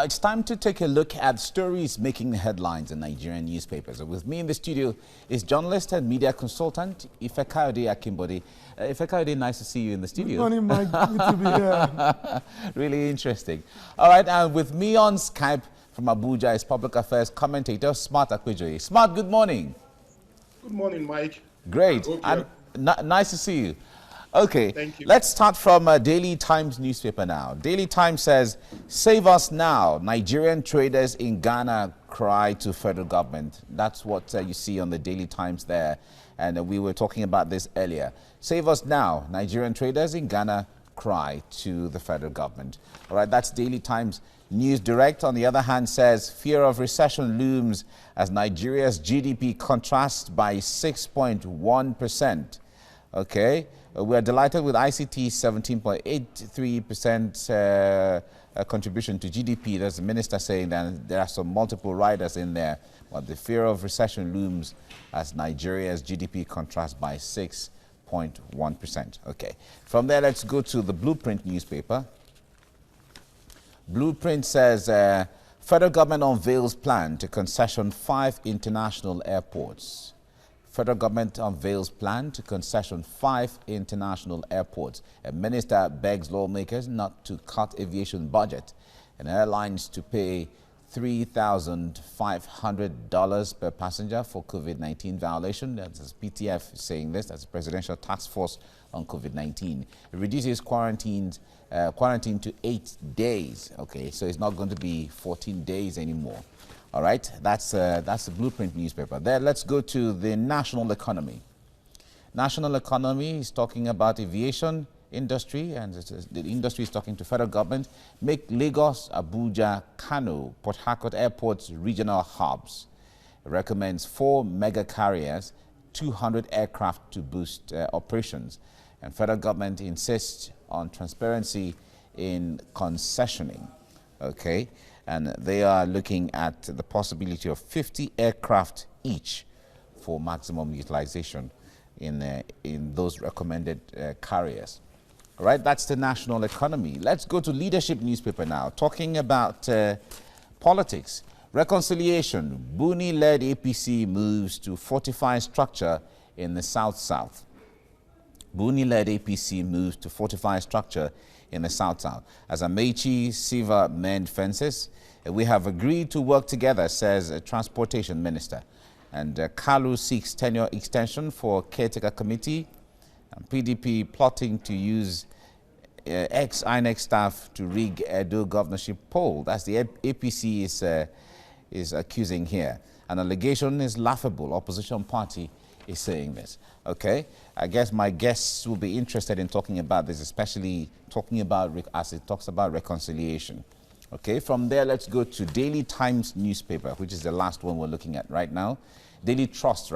It's time to take a look at stories making headlines in Nigerian newspapers. With me in the studio is journalist and media consultant Ifekayode Akimbode. Ifekayode, nice to see you in the studio. Good morning, Mike. Good to be here. Really interesting. All right, and with me on Skype from Abuja is public affairs commentator Smart Akwejoye. Smart, good morning. Good morning, Mike. Great. And nice to see you. Okay, thank you. Let's start from Daily Times newspaper now. Daily Times says, "Save us now. Nigerian traders in Ghana cry to federal government." That's what you see on the Daily Times there. And we were talking about this earlier. Save us now. Nigerian traders in Ghana cry to the federal government. All right, that's Daily Times. News Direct, on the other hand, says, "Fear of recession looms as Nigeria's GDP contrasts by 6.1%. Okay. We are delighted with ICT's 17.83% contribution to GDP. There's the minister saying that there are some multiple riders in there, but the fear of recession looms as Nigeria's GDP contrasts by 6.1%. Okay. From there, let's go to the Blueprint newspaper. Blueprint says, federal government unveils plan to concession 5 international airports. Federal government unveils plan to concession 5 international airports. A minister begs lawmakers not to cut aviation budget and airlines to pay $3,500 per passenger for COVID-19 violation. That's PTF saying this. That's the Presidential Task Force on COVID-19. It reduces quarantine to 8 days. Okay, so it's not going to be 14 days anymore. All right, that's the Blueprint newspaper. There, let's go to the National Economy. National Economy is talking about aviation industry, and the industry is talking to federal government. Make Lagos, Abuja, Kano, Port Harcourt airports regional hubs. It recommends 4 mega carriers, 200 aircraft to boost operations. And federal government insists on transparency in concessioning. Okay. And they are looking at the possibility of 50 aircraft each for maximum utilization in those recommended carriers. All right, that's the National Economy. Let's go to Leadership newspaper now, talking about politics. Reconciliation. Buni-led APC moves to fortify structure in the South-South. Buni-led APC moves to fortify structure in the South-South. As Amechi Siva mend fences, we have agreed to work together, says a transportation minister. And Kalu seeks tenure extension for caretaker committee. And PDP plotting to use ex-INEC staff to rig Edo governorship poll. That's the APC is accusing here. An allegation is laughable. Opposition party is saying this. Okay, I guess my guests will be interested in talking about this, especially talking about as it talks about reconciliation. Okay, from there, let's go to Daily Times newspaper, which is the last one we're looking at right now. Daily Trust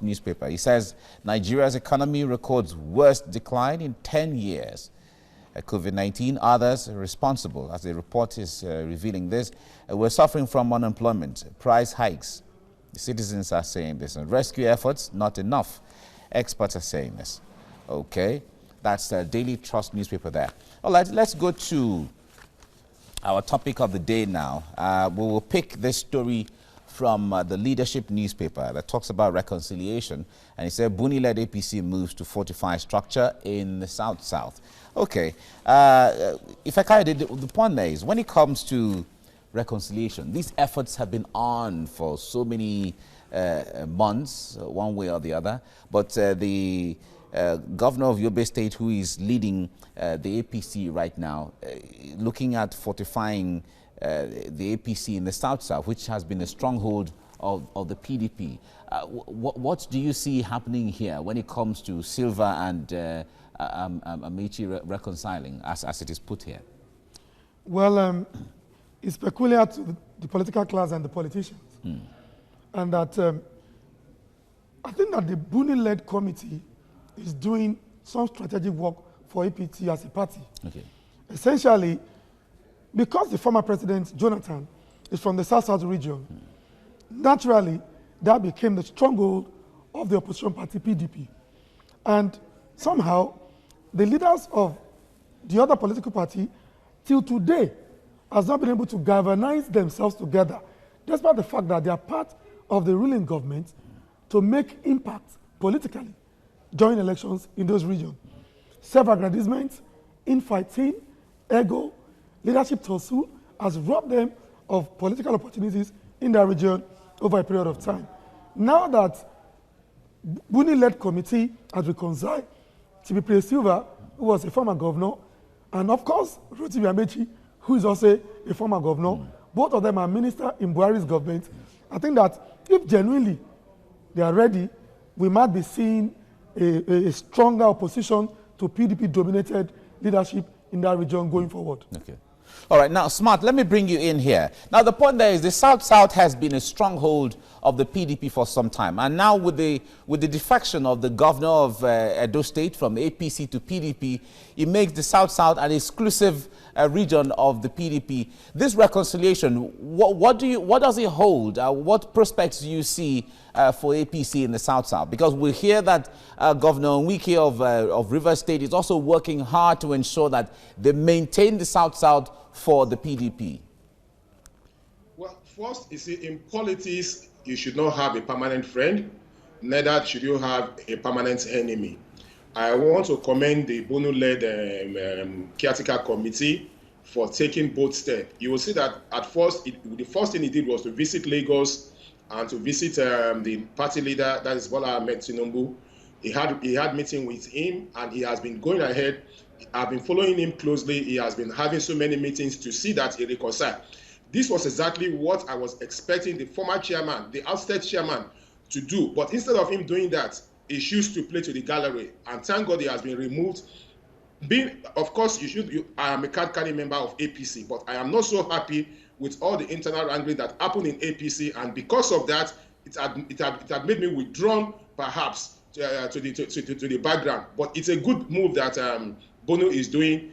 newspaper. It says, Nigeria's economy records worst decline in 10 years. COVID-19, others responsible, as the report is revealing this. We're suffering from unemployment, price hikes. The citizens are saying this. And rescue efforts, not enough. Experts are saying this. Okay, that's the Daily Trust newspaper there. All right, let's go to our topic of the day now. We will pick this story from the Leadership newspaper that talks about reconciliation. And it said, Buni-led APC moves to fortify structure in the South-South. Okay, if I kind of the point there is, when it comes to reconciliation, these efforts have been on for so many months, one way or the other. But the governor of Yobe State, who is leading the APC right now, looking at fortifying the APC in the South-South, which has been a stronghold of the PDP. What do you see happening here when it comes to Silva and Amechi reconciling, as it is put here? Well, it's peculiar to the political class and the politicians. And that I think that the Buni-led committee is doing some strategic work for APT as a party. Okay. Essentially, because the former president, Jonathan, is from the South-South region, naturally, that became the stronghold of the opposition party, PDP. And somehow, the leaders of the other political party, till today, has not been able to galvanize themselves together, despite the fact that they are part of the ruling government, to make impact politically during elections in those regions. Self-aggrandizement, infighting, ego, leadership tussle has robbed them of political opportunities in that region over a period of time. Now that Buni-led committee has reconciled, Chibi Silva, who was a former governor, and of course, Rotimi Amechi, who is also a former governor, both of them are ministers in Buhari's government. I think that if genuinely they are ready, we might be seeing a stronger opposition to PDP-dominated leadership in that region going forward. Okay. All right, now, Smart, let me bring you in here. Now, the point there is the South-South has been a stronghold of the PDP for some time. And now with the defection of the governor of Edo State from APC to PDP, it makes the South-South an exclusive region of the PDP. This reconciliation, what does it hold? What prospects do you see for APC in the South-South? Because we hear that Governor Nwike of Rivers State is also working hard to ensure that they maintain the South-South for the PDP. Well, first, you see, in politics, you should not have a permanent friend, neither should you have a permanent enemy. I want to commend the Buni-led caretaker committee for taking both steps. You will see that at first, the first thing he did was to visit Lagos and to visit the party leader, that is Bola Ahmed Tinubu. He had meeting with him, and he has been going ahead. I've been following him closely. He has been having so many meetings to see that he reconciled. This was exactly what I was expecting the former chairman, the ousted chairman, to do. But instead of him doing that, he chose to play to the gallery. And thank God he has been removed. Of course, I am a card-carrying member of APC, but I am not so happy with all the internal wrangling that happened in APC. And because of that, it had made me withdrawn, perhaps, to the background. But it's a good move that Bono is doing.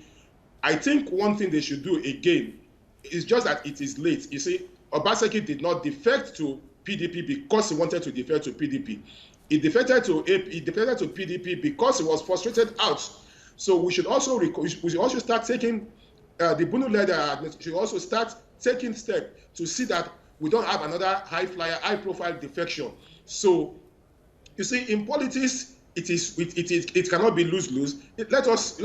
I think one thing they should do again is just that it is late. You see, Obaseki did not defect to PDP because he wanted to defect to PDP. He defected to PDP because he was frustrated out. So we should also start taking the Buni-led should also start taking steps to see that we don't have another high-profile defection. So you see, in politics, it cannot be lose-lose. Let us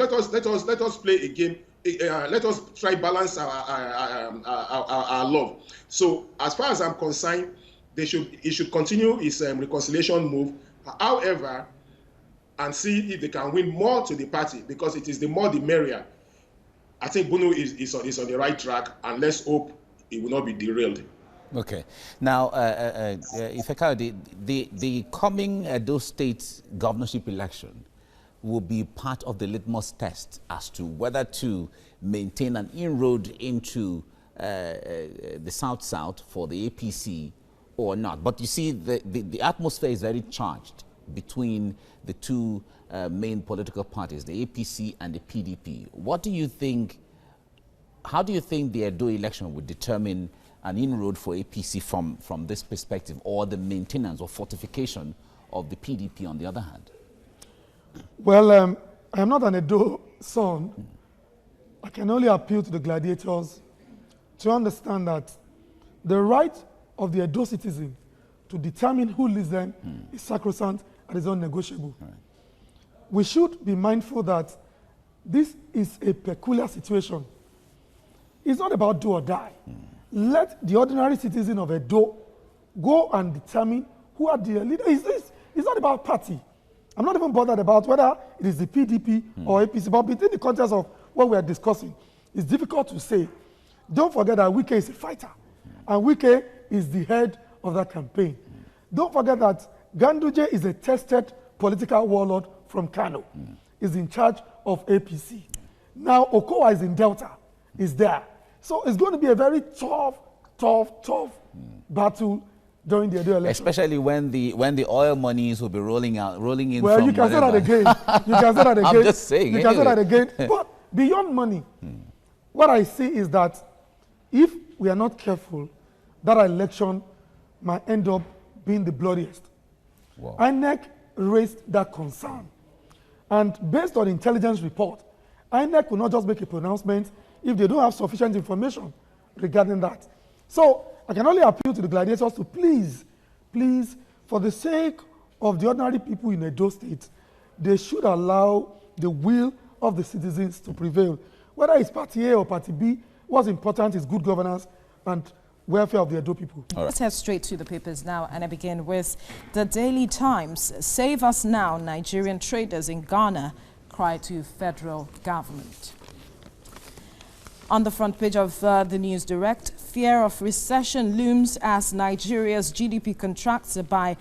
play a game. Let us try balance our love. So as far as I'm concerned, he should continue his reconciliation move. However, and see if they can win more to the party, because it is the more the merrier. I think Bono is on the right track, and let's hope it will not be derailed. Okay. Now, the coming Edo State governorship election will be part of the litmus test as to whether to maintain an inroad into the South-South for the APC or not. But you see, the atmosphere is very charged between the two main political parties, the APC and the PDP. What do you think, how do you think the Edo election would determine an inroad for APC from this perspective, or the maintenance or fortification of the PDP on the other hand? Well, I am not an Edo son. I can only appeal to the gladiators to understand that the right of the Edo citizen to determine who leads them is sacrosanct and is unnegotiable. Right. We should be mindful that this is a peculiar situation. It's not about do or die. Let the ordinary citizen of Edo go and determine who are the leaders. It's not about party. I'm not even bothered about whether it is the PDP or APC, but within the context of what we are discussing, it's difficult to say. Don't forget that Wike is a fighter, and Wike is the head of that campaign. Don't forget that Ganduje is a tested political warlord from Kano. Is in charge of APC. Now Okowa is in Delta, is there. So it's going to be a very tough battle during the Edo election. Especially when the oil monies will be rolling in. Well, you can say that again. You can say that again. I'm just saying. You can say that again. But beyond money, what I see is that if we are not careful, that election might end up being the bloodiest. Wow. INEC raised that concern. And based on intelligence report, INEC will not just make a pronouncement, if they don't have sufficient information regarding that. So I can only appeal to the gladiators to please, for the sake of the ordinary people in Edo State, they should allow the will of the citizens to prevail. Whether it's Party A or Party B, what's important is good governance and welfare of the Edo people. Right. Let's head straight to the papers now, and I begin with the Daily Times. Save us now, Nigerian traders in Ghana cry to federal government. On the front page of the News Direct, fear of recession looms as Nigeria's GDP contracts by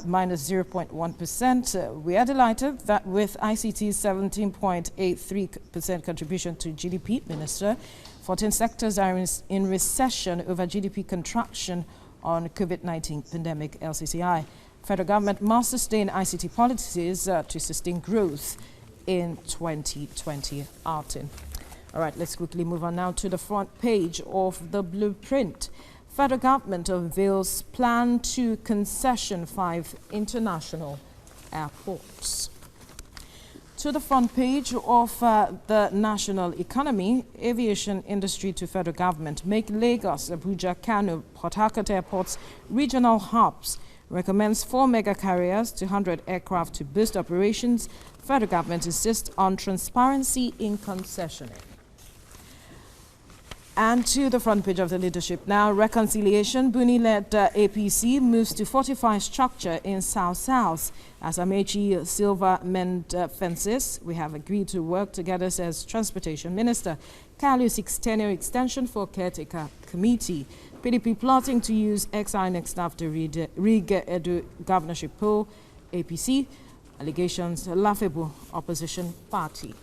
minus 0.1%. We are delighted that with ICT's 17.83% contribution to GDP, Minister, 14 sectors are in recession over GDP contraction on COVID-19 pandemic LCCI. Federal government must sustain ICT policies to sustain growth in 2020. Artin. All right, let's quickly move on now to the front page of the Blueprint. Federal government unveils plan to concession 5 international airports. To the front page of the national economy, aviation industry to federal government make Lagos, Abuja, Kano, Port Harcourt airports regional hubs. Recommends 4 mega carriers, 200 aircraft to boost operations. Federal government insists on transparency in concessioning. And to the front page of the Leadership now, reconciliation. Buni-led APC moves to Fortify structure in South-South. As Amechi Silva mend fences, we have agreed to work together, says Transportation Minister. Kalu seeks tenure extension for caretaker committee. PDP plotting to use ex-INEC staff to rig Edo governorship poll. APC allegations laughable opposition party.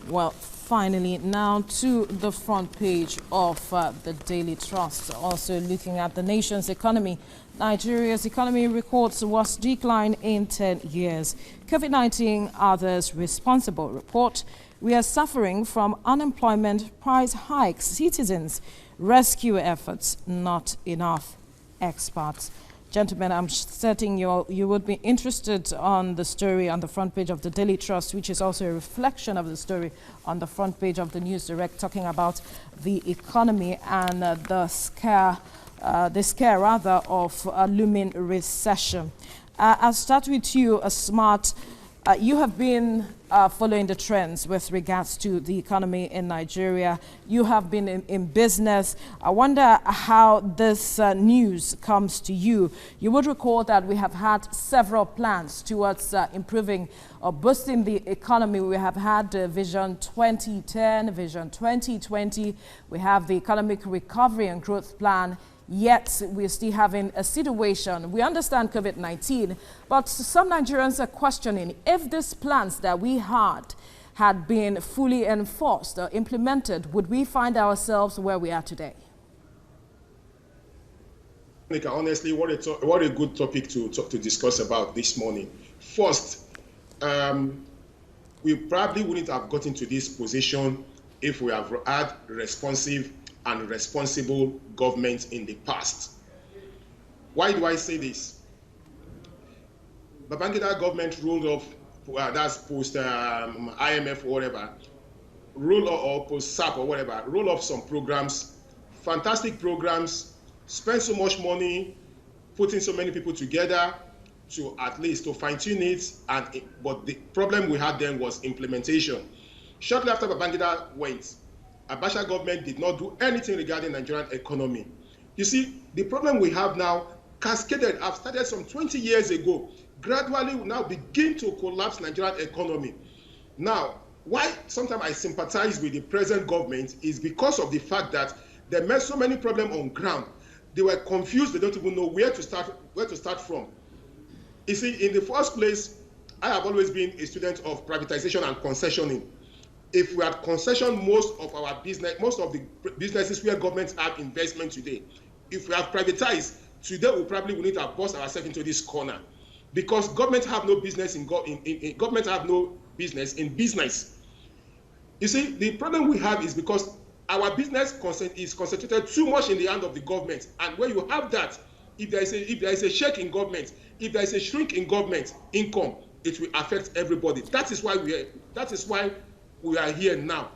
Well, finally, now to the front page of the Daily Trust. Also looking at the nation's economy. Nigeria's economy records worst decline in 10 years. COVID-19, others responsible. Report, we are suffering from unemployment, price hikes. Citizens, rescue efforts, not enough. Experts. Gentlemen, I'm certain you would be interested on the story on the front page of the Daily Trust, which is also a reflection of the story on the front page of the News Direct, talking about the economy and the scare of a looming recession. I'll start with you, Smart. You have been following the trends with regards to the economy in Nigeria. You have been in business. I wonder how this news comes to you. You would recall that we have had several plans towards improving or boosting the economy. We have had Vision 2010, Vision 2020. We have the Economic Recovery and Growth Plan. Yet we're still having a situation. We understand COVID-19, but some Nigerians are questioning if these plans that we had been fully enforced or implemented, would we find ourselves where we are today? Honestly, what a good topic to discuss about this morning. First, we probably wouldn't have gotten to this position if we have had responsive and responsible government in the past. Why do I say this? Babangida government ruled off, that's post IMF or whatever, rule or post SAP or whatever, roll off some programs, fantastic programs, spend so much money, putting so many people together to at least to fine-tune it, but the problem we had then was implementation. Shortly after Babangida went, Abacha government did not do anything regarding Nigerian economy. You see, the problem we have now cascaded, have started some 20 years ago, gradually will now begin to collapse Nigerian economy. Now, why sometimes I sympathize with the present government is because of the fact that they met so many problems on ground. They were confused, they don't even know where to start from. You see, in the first place, I have always been a student of privatization and concessioning. If we had concessioned most of the businesses where governments have investment today, if we have privatized, today we probably wouldn't have forced ourselves into this corner, because government have no business government have no business in business. You see, the problem we have is because our business is concentrated too much in the hand of the government, and when you have that, if there is a shake in government, if there is a shrink in government income, it will affect everybody. That is why we are here now.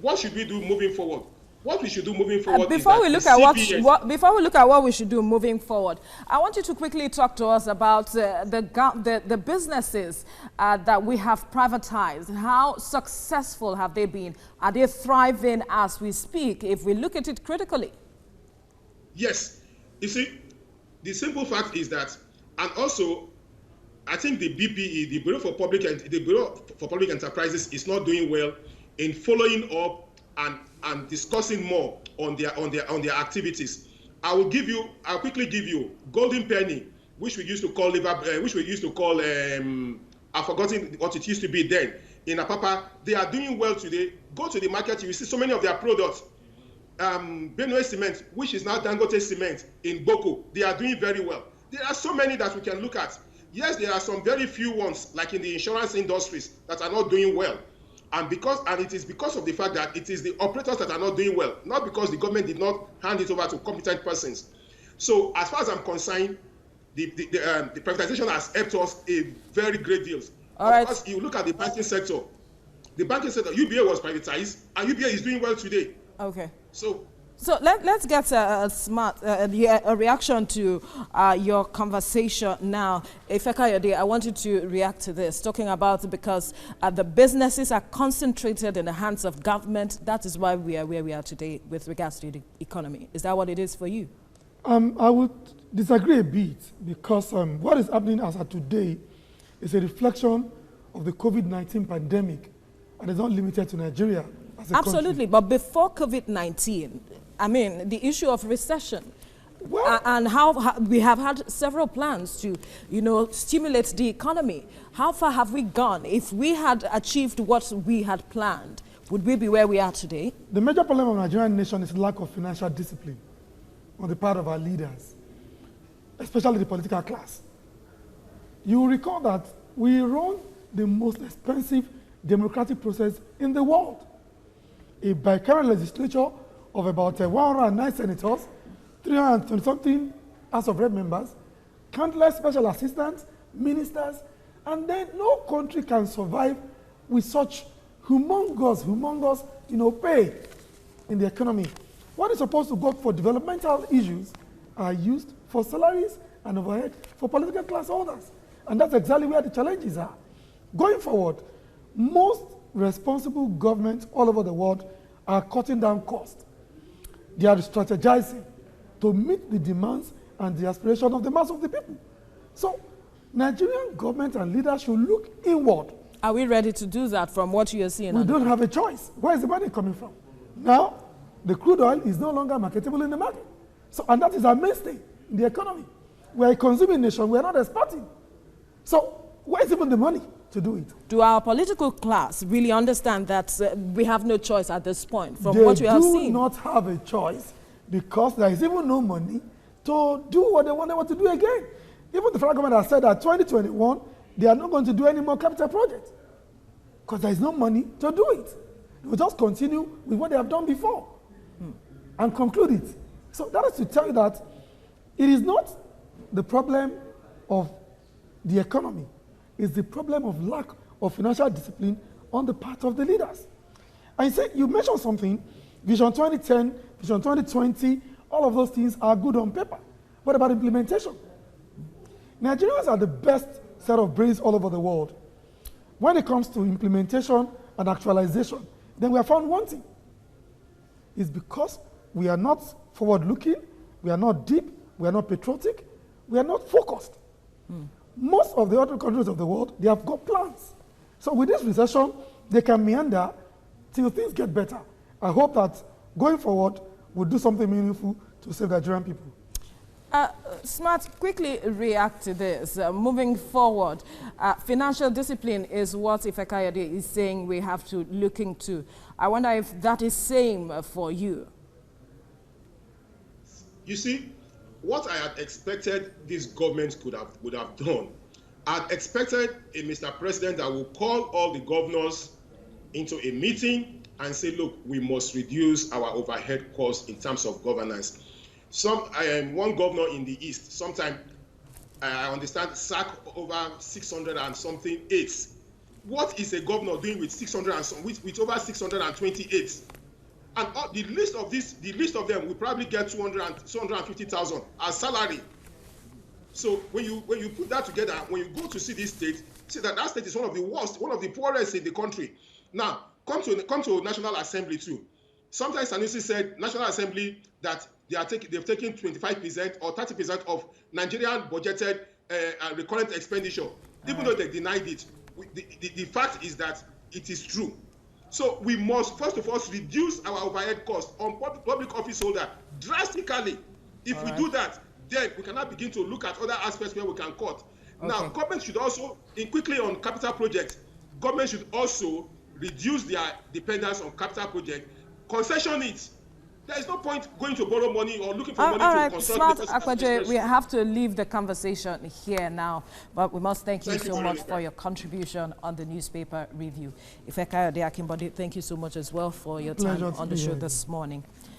what should we do moving forward? What we should do moving forward before we look at what we should do moving forward, I want you to quickly talk to us about the businesses that we have privatized. How successful have they been? Are they thriving as we speak, if we look at it critically? Yes. You see, the simple fact is that, and also, I think the BPE, the Bureau for Public Enterprises, is not doing well in following up and discussing more on their activities. I'll quickly give you Golden Penny, which we used to call I've forgotten what it used to be then. In Apapa, they are doing well today. Go to the market, you will see so many of their products. Benue Cement, which is now Dangote Cement in Boko, they are doing very well. There are so many that we can look at. Yes, there are some very few ones, like in the insurance industries, that are not doing well. And it is because of the fact that it is the operators that are not doing well, not because the government did not hand it over to competent persons. So as far as I'm concerned, the privatization has helped us a very great deal. All right. Because you look at the banking sector, UBA was privatized, and UBA is doing well today. Okay. So let's get a reaction to your conversation now. Ifekayode, I want you to react to this, talking about because the businesses are concentrated in the hands of government. That is why we are where we are today with regards to the economy. Is that what it is for you? I would disagree a bit, because what is happening as of today is a reflection of the COVID-19 pandemic, and it's not limited to Nigeria as a Absolutely, country. but before COVID-19, I mean, the issue of recession, and how we have had several plans to, stimulate the economy. How far have we gone? If we had achieved what we had planned, would we be where we are today? The major problem of the Nigerian nation is lack of financial discipline on the part of our leaders, especially the political class. You will recall that we run the most expensive democratic process in the world. A bicameral legislature of about 109 senators, 320-something House of Rep members, countless special assistants, ministers, and then no country can survive with such humongous, pay in the economy. What is supposed to go for developmental issues are used for salaries and overhead for political class holders. And that's exactly where the challenges are. Going forward, most responsible governments all over the world are cutting down costs. They are strategizing to meet the demands and the aspirations of the mass of the people. So, Nigerian government and leaders should look inward. Are we ready to do that from what you are seeing? We don't have a choice. Where is the money coming from? Now, the crude oil is no longer marketable in the market. So, and that is our mainstay in the economy. We are a consuming nation. We are not exporting. So, where is even the money to do it? Do our political class really understand that we have no choice at this point from what we have seen? They do not have a choice, because there is even no money to do what they want to do again. Even the federal government has said that 2021, they are not going to do any more capital projects, because there is no money to do it. They will just continue with what they have done before and conclude it. So that is to tell you that it is not the problem of the economy. It's the problem of lack of financial discipline on the part of the leaders. And you mentioned something, Vision 2010, Vision 2020, all of those things are good on paper. What about implementation? Nigerians are the best set of brains all over the world. When it comes to implementation and actualization, then we are found wanting. It's because we are not forward-looking, we are not deep, we are not patriotic, we are not focused. Most of the other countries of the world, they have got plans. So with this recession, they can meander till things get better. I hope that going forward, we'll do something meaningful to save the Nigerian people. Smart, quickly react to this. Moving forward, financial discipline is what Ifekayode is saying we have to look into. I wonder if that is same for you. You see, what I had expected this government would have done, I had expected a Mr. President that will call all the governors into a meeting and say, look, we must reduce our overhead costs in terms of governance. One governor in the East, sometime, I understand, sacked over 600 and something aides what is a governor doing with 600 and some, with over 628? And the list of them will probably get 250,000 as salary. So when you put that together, when you go to see this state, see that state is one of the worst, one of the poorest in the country. Now, come to National Assembly too. Sometimes Sanusi said National Assembly that they've taken 25% or 30% of Nigerian budgeted recurrent expenditure, even though they denied it. The fact is that it is true. So we must first of all reduce our overhead cost on public office holder drastically. If we do that, then we cannot begin to look at other aspects where we can cut. Okay. Now, government should also, quickly on capital projects, government should also reduce their dependence on capital projects, concession it. There is no point going to borrow money or looking for money to construct. Smart Akwaje, we have to leave the conversation here now, but we must thank you so much for your contribution on the newspaper review. Ifekayode Akimbode, thank you so much as well for your time on the show this morning.